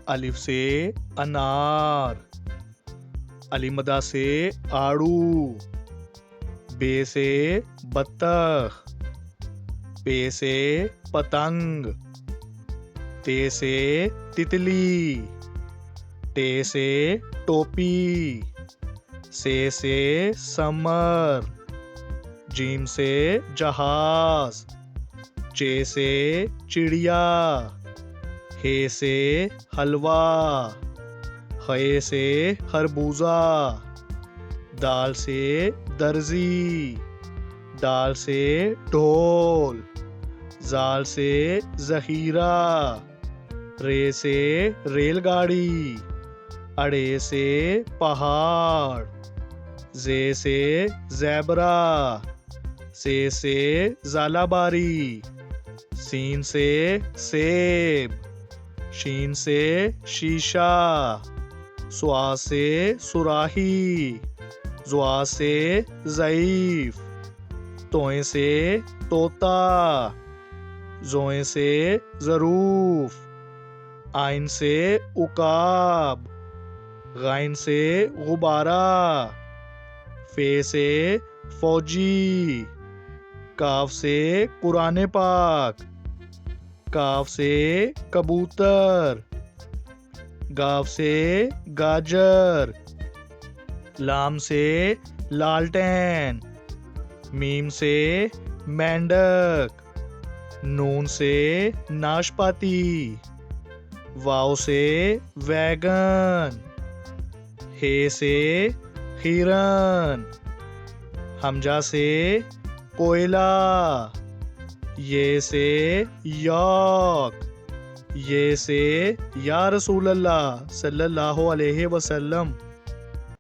الف سے انار، علی مدہ سے آڑو، بے سے بطخ، پے سے پتنگ، تے سے تتلی، ٹے سے ٹوپی، سے سمر، جیم سے جہاز، چے سے چڑیا، ہے سے حلوہ، خے سے خربوزہ، دال سے درزی، ڈال سے ڈھول، زال سے ذخیرہ، رے سے ریل گاڑی، اڑے سے پہاڑ، زے سے زیبرا، سے زالہ باری، سین سے سیب، شین سے شیشہ، سوا سے سراہی، زوا سے ضعیف، توئیں سے طوطا، زوئیں سے ظروف، آئن سے عقاب، غائن سے غبارہ، فے سے فوجی، کاف سے قرآن پاک، کاف سے کبوتر، گاف سے گاجر، لام سے لالٹین، میم سے مینڈک، نون سے ناشپاتی، واؤ سے ویگن، ہے سے ہرن، حمزہ سے کوئلہ، یہ سے یاک، یہ سے یا رسول اللہ صلی اللہ علیہ وسلم۔